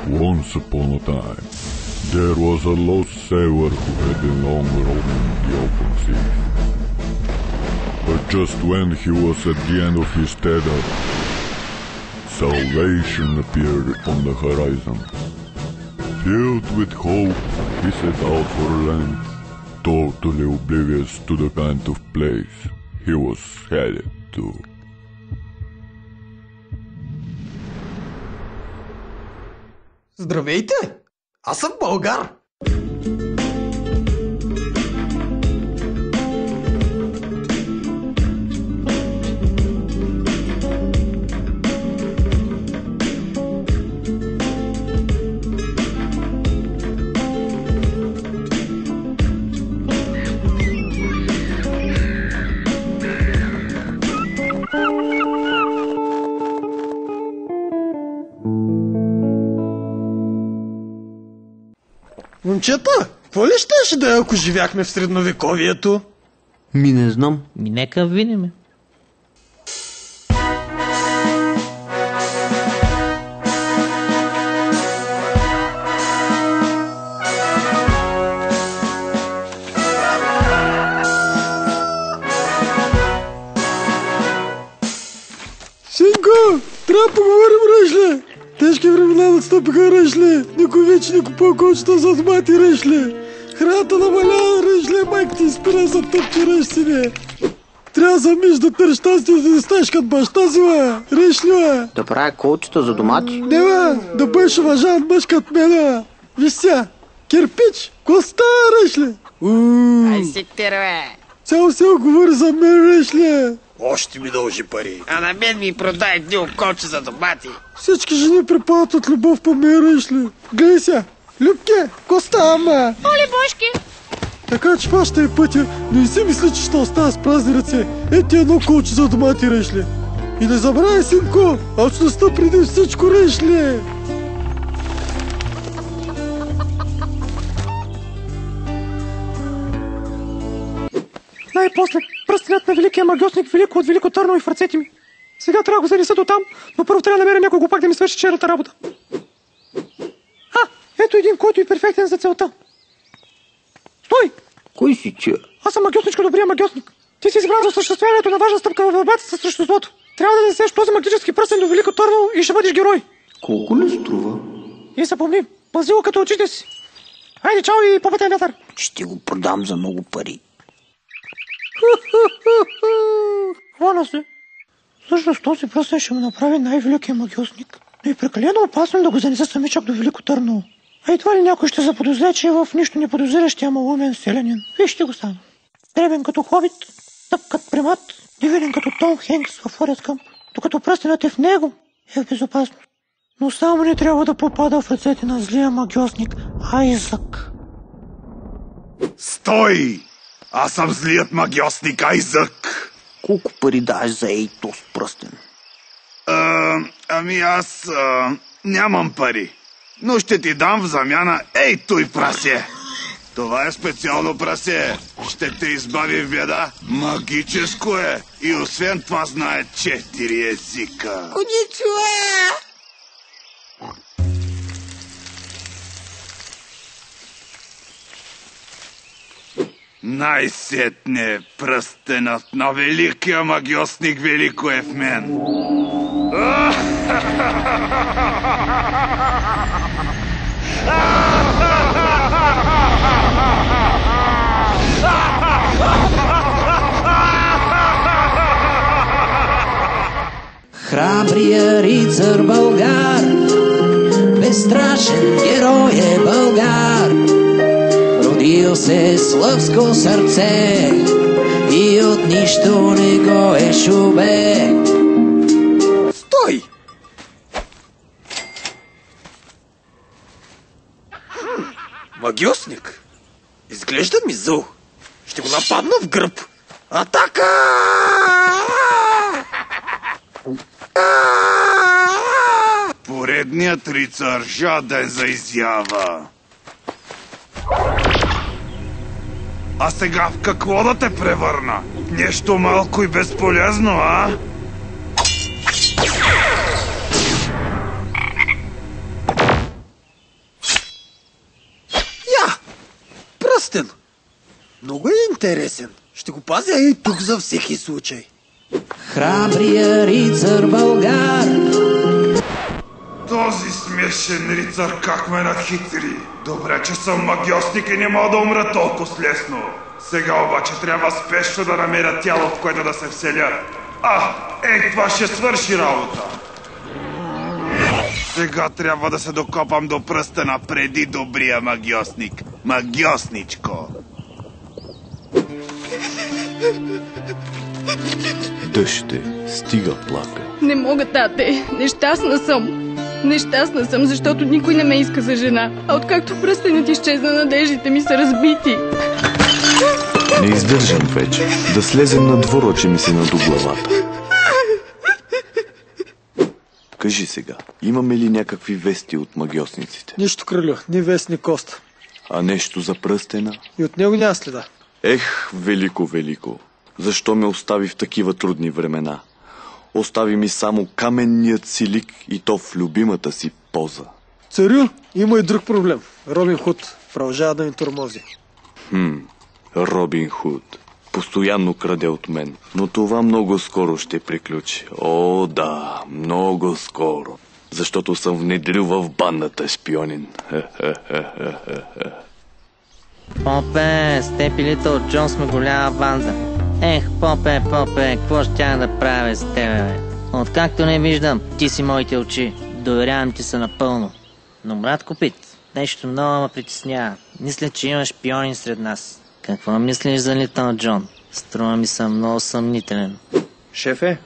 Once upon a time, there was a lost sailor who had been long roaming the open seas. But just when he was at the end of his tether, salvation appeared on the horizon. Filled with hope, he set out for land, totally oblivious to the kind of place he was headed to. Здравейте! Аз съм българ! Момчета, какво ли щеше да е, ако живяхме в средновековието? Не знам. Нека видиме. Синко, трябва да поговорим, Ръшле! Тежки времена настъпиха, Ръшле! Никой вече не купува кочета за домати, Ръшле! Храната намалява, Ръшле! Майка ти спира за тъпки, Ръшле! Трябва да замиш да търш щастие, да не станеш като баща си, бе! Ръшле! Да правя кочета за домати? Не, бе! Да бъдеш уважаван мъж като мен, бе! Виж сега! Кирпич! Ко става, Ръшле? Ай си бе! Цяло село говори за мен, Ръшле! Още ми дължи пари. А на мен ми продай едни околче за домати. Всички жени препадат от любов по мен, Ръшле! Гледай сега! Любке! Ко става, ма? Оле, бошки! Така че това ще е пътя, но и си мисля, че ще остава с празни ръце. Ето едно колче за домати, Ръшле. И не забравяй, синко, алчността преди всичко, Ръшле. Най-после пръстенят на великия магиосник Велико от Велико Търново и в ръцете ми. Сега трябва да го занеса до там, но първо трябва да намеря някой глупак да ми свърши черната работа. Ето един, който е перфектен за целта. Стой! Кой си че? Аз съм магиосничко, добрия магиосник. Ти си избрал за осъществяването на важна стъпка в борбата срещу злото. Трябва да несеш този магически пръстен до Велико Търново и ще бъдеш герой. Колко ли струва? И запомни, пази го като очите си. Хайде, чао и по пътен вятър. Ще го продам за много пари. Хвана се. Всъщност този пръстен ще му направи най-великия магиосник. Но е прекалено опасно да го занеса самичък до Велико Търново. А едва ли някой ще заподозре, че е в нищо неподозиращия малумен селянин. Вижте го сам. Дребен като хобит, тъп като примат, дивен като Том Хенкс в Форест Гъмп. Докато пръстенът е в него, е в безопасност. Но само не трябва да попада в ръцете на злия магиосник Айзък. Стой! Аз съм злият магиосник Айзък. Колко пари даш за ей този пръстен? Аз нямам пари. Но ще ти дам в замяна ей той прасе. Това е специално прасе. Ще те избави в беда. Магическо е. И освен това знае 4 езика. Коничуа! Най-сетне пръстенът на великия магиосник Велико е в мен. Храбрия рицар Българ, безстрашен герой е Българ. Родил се с лъвско сърце и от нищо не го е шубе. Стой! Магиосник? Изглежда ми зъл. Ще го нападна в гръб. Атака! Поредният рицар жаден за изява. А сега в какво да те превърна? Нещо малко и безполезно, а? Много е интересен. Ще го пазя и тук за всеки случай. Храбрия рицар Българ. Този смешен рицар как ме нахитри. Добре, че съм магиосник и не мога да умра толкова лесно. Сега обаче трябва спешно да намеря тяло, в което да се вселя. Ей, това ще свърши работа. Сега трябва да се докопам до пръстена преди добрия магиосник. Магиосничко. Дъще, стига плака. Не мога, тате. Нещастна съм. Нещастна съм, защото никой не ме иска за жена. А откакто пръстенът изчезна, надеждите ми са разбити. Не издържам вече. Да слезем на двора, че ми се наду главата. Кажи сега, имаме ли някакви вести от магиосниците? Нищо, кралю, ни вест, ни кост. А нещо за пръстена? И от него няма следа. Ех, велико, защо ме остави в такива трудни времена? Остави ми само каменният си лик и то в любимата си поза. Царю, има и друг проблем. Робин Худ продължава да ни тормози. Робин Худ. Постоянно краде от мен. Но това много скоро ще приключи. О, да, много скоро. Защото съм внедрил в бандата шпионин. Попе, с теб и Литъл Джон сме голяма банда. Ех, Попе, какво ще да правя с тебе, бе? Откакто не виждам, ти си моите очи. Доверявам ти се напълно. Но, брат Копит, нещо много ме притеснява. Мисля, че има шпионин сред нас. Какво мислиш за Литъл Джон? Струва ми съм много съмнителен. Шефе?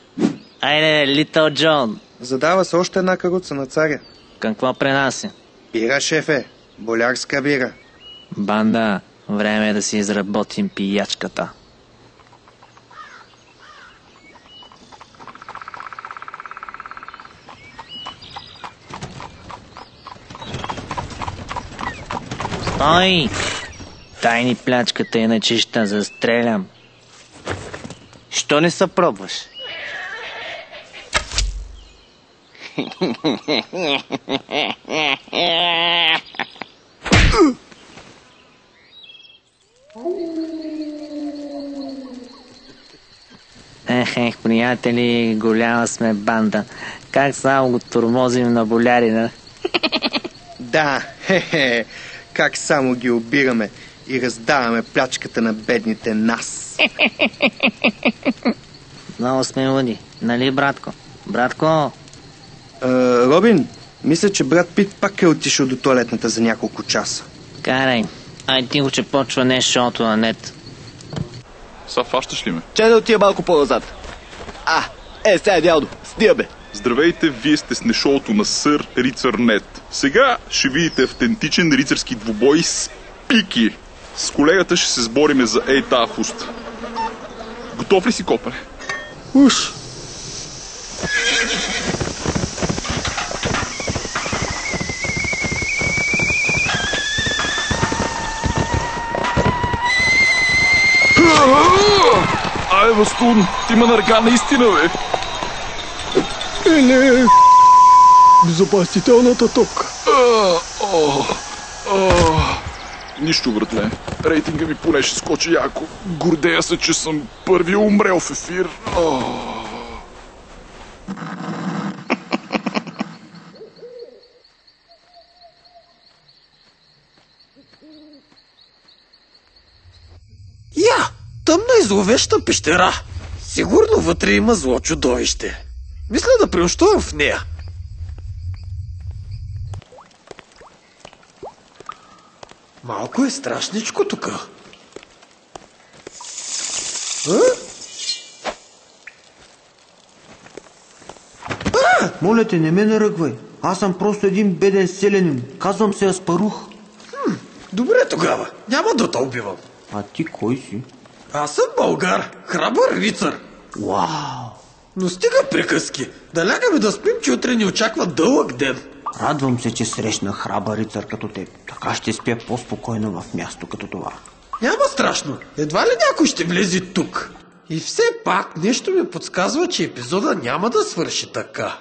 Айде, Литъл Джон! Задава се още една каруца на царя. Какво пренася? Бира, шефе. Болярска бира. Банда, време е да си изработим пиячката. Стой! Дай ни плячката, иначе ще застрелям. Що не се пробваш? Ех, приятели, голяма сме банда. Как само го тормозим на болярина? Да, хе-хе. Как само ги обираме и раздаваме плячката на бедните нас. Много сме луди, нали, братко? Братко! Робин, мисля, че брат Пит пак е отишъл до тоалетната за няколко часа. Карай, ай ти го, че почва не шоуто на нет. Са, фащаш ли ме? Чай да отида малко по-назад. Сега, дядо, стига бе. Здравейте, вие сте с нешоуто на Сър Рицар Нет. Сега ще видите автентичен рицарски двубой с пики. С колегата ще се сбориме за тая фуста. Готов ли си, копане? Уж! Ай, Бастун, ти ма нарга наистина, бе. Еле! Безопасителната топка. Нищо, братле. Рейтинга ми поне ще скочи яко. Гордея се, че съм първи умрел в ефир. Я! Тъмна и зловеща пещера. Сигурно вътре има зло чудовище. Мисля да преощувам в нея. Малко е страшничко тука. Моля те, не ме наръгвай. Аз съм просто един беден селянин. Казвам се Аспарух. Добре тогава. Няма да те убивам. А ти кой си? Аз съм българ. Храбър рицар. Вау! Но стига приказки. Да лягаме да спим, че утре ни очаква дълъг ден. Радвам се, че срещна храбър рицар като теб. Така ще спя по-спокойно в място като това. Няма страшно. Едва ли някой ще влезе тук? И все пак нещо ми подсказва, че епизода няма да свърши така.